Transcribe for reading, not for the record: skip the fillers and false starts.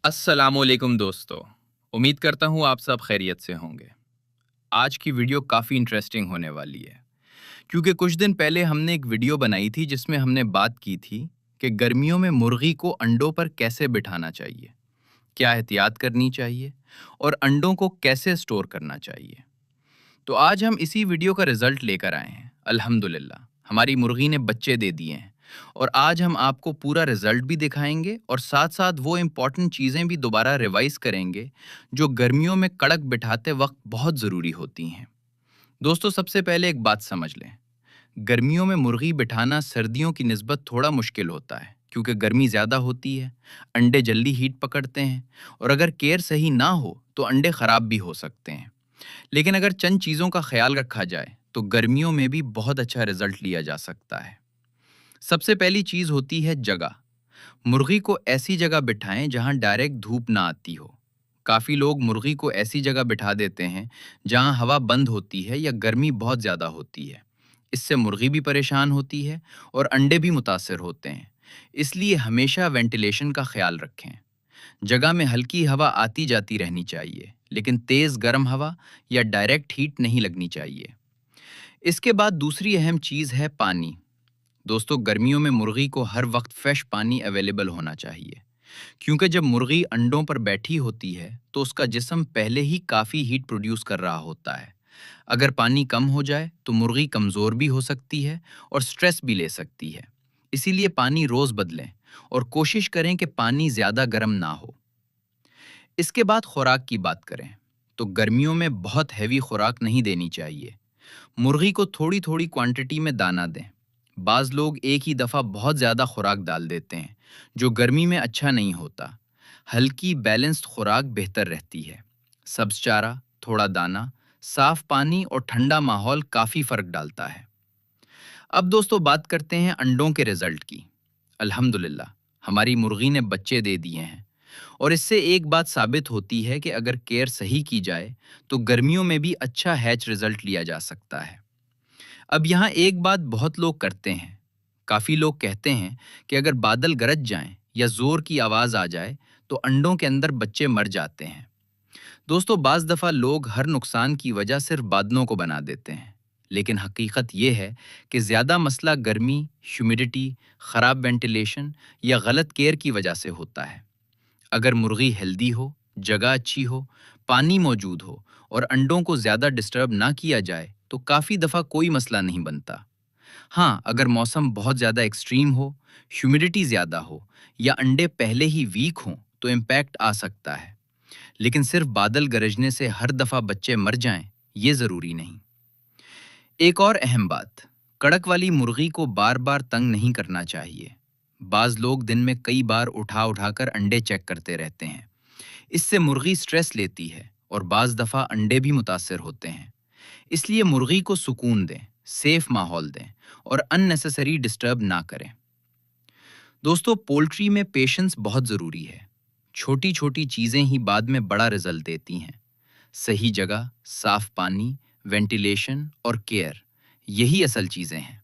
अस्सलाम वालेकुम दोस्तों। उम्मीद करता हूँ आप सब खैरियत से होंगे। आज की वीडियो काफ़ी इंटरेस्टिंग होने वाली है क्योंकि कुछ दिन पहले हमने एक वीडियो बनाई थी जिसमें हमने बात की थी कि गर्मियों में मुर्गी को अंडों पर कैसे बिठाना चाहिए, क्या एहतियात करनी चाहिए और अंडों को कैसे स्टोर करना चाहिए। तो आज हम इसी वीडियो का रिजल्ट लेकर आए हैं। अल्हम्दुलिल्लाह हमारी मुर्गी ने बच्चे दे दिए हैं और आज हम आपको पूरा रिजल्ट भी दिखाएंगे और साथ साथ वो इम्पॉर्टेंट चीज़ें भी दोबारा रिवाइज करेंगे जो गर्मियों में कड़क बिठाते वक्त बहुत ज़रूरी होती हैं। दोस्तों, सबसे पहले एक बात समझ लें, गर्मियों में मुर्गी बिठाना सर्दियों की निस्बत थोड़ा मुश्किल होता है क्योंकि गर्मी ज़्यादा होती है, अंडे जल्दी हीट पकड़ते हैं और अगर केयर सही ना हो तो अंडे ख़राब भी हो सकते हैं। लेकिन अगर चंद चीज़ों का ख्याल रखा जाए तो गर्मियों में भी बहुत अच्छा रिजल्ट लिया जा सकता है। सबसे पहली चीज़ होती है जगह। मुर्गी को ऐसी जगह बिठाएं जहां डायरेक्ट धूप ना आती हो। काफ़ी लोग मुर्गी को ऐसी जगह बिठा देते हैं जहां हवा बंद होती है या गर्मी बहुत ज़्यादा होती है। इससे मुर्गी भी परेशान होती है और अंडे भी मुतासर होते हैं। इसलिए हमेशा वेंटिलेशन का ख्याल रखें। जगह में हल्की हवा आती जाती रहनी चाहिए, लेकिन तेज़ गर्म हवा या डायरेक्ट हीट नहीं लगनी चाहिए। इसके बाद दूसरी अहम चीज़ है पानी। दोस्तों, गर्मियों में मुर्गी को हर वक्त फ्रेश पानी अवेलेबल होना चाहिए क्योंकि जब मुर्गी अंडों पर बैठी होती है तो उसका जिस्म पहले ही काफ़ी हीट प्रोड्यूस कर रहा होता है। अगर पानी कम हो जाए तो मुर्गी कमज़ोर भी हो सकती है और स्ट्रेस भी ले सकती है। इसीलिए पानी रोज़ बदलें और कोशिश करें कि पानी ज़्यादा गर्म ना हो। इसके बाद खुराक की बात करें तो गर्मियों में बहुत हैवी खुराक नहीं देनी चाहिए। मुर्गी को थोड़ी थोड़ी क्वांटिटी में दाना दें। बाज़ लोग एक ही दफ़ा बहुत ज़्यादा खुराक डाल देते हैं जो गर्मी में अच्छा नहीं होता। हल्की बैलेंस्ड खुराक बेहतर रहती है। सब्ज चारा, थोड़ा दाना, साफ पानी और ठंडा माहौल काफ़ी फ़र्क डालता है। अब दोस्तों बात करते हैं अंडों के रिजल्ट की। अल्हम्दुलिल्लाह हमारी मुर्गी ने बच्चे दे दिए हैं और इससे एक बात साबित होती है कि अगर केयर सही की जाए तो गर्मियों में भी अच्छा हैच रिजल्ट लिया जा सकता है। अब यहाँ एक बात बहुत लोग करते हैं। काफ़ी लोग कहते हैं कि अगर बादल गरज जाएं या ज़ोर की आवाज़ आ जाए तो अंडों के अंदर बच्चे मर जाते हैं। दोस्तों, बाज़ दफ़ा लोग हर नुकसान की वजह सिर्फ बादलों को बना देते हैं, लेकिन हकीकत ये है कि ज़्यादा मसला गर्मी, ह्यूमिडिटी, ख़राब वेंटिलेशन या गलत केयर की वजह से होता है। अगर मुर्गी हेल्दी हो, जगह अच्छी हो, पानी मौजूद हो और अंडों को ज़्यादा डिस्टर्ब ना किया जाए तो काफ़ी दफ़ा कोई मसला नहीं बनता। हाँ, अगर मौसम बहुत ज़्यादा एक्सट्रीम हो, ह्यूमिडिटी ज़्यादा हो या अंडे पहले ही वीक हों तो इम्पैक्ट आ सकता है। लेकिन सिर्फ बादल गरजने से हर दफ़ा बच्चे मर जाएं, ये ज़रूरी नहीं। एक और अहम बात, कड़क वाली मुर्गी को बार बार तंग नहीं करना चाहिए। बाज़ लोग दिन में कई बार उठा उठाकर अंडे चेक करते रहते हैं। इससे मुर्गी स्ट्रेस लेती है और बाज़ दफ़ा अंडे भी मुतासर होते हैं। इसलिए मुर्गी को सुकून दें, सेफ माहौल दें और अननेसेसरी डिस्टर्ब ना करें। दोस्तों, पोल्ट्री में पेशेंस बहुत ज़रूरी है। छोटी छोटी चीज़ें ही बाद में बड़ा रिजल्ट देती हैं। सही जगह, साफ पानी, वेंटिलेशन और केयर, यही असल चीज़ें हैं।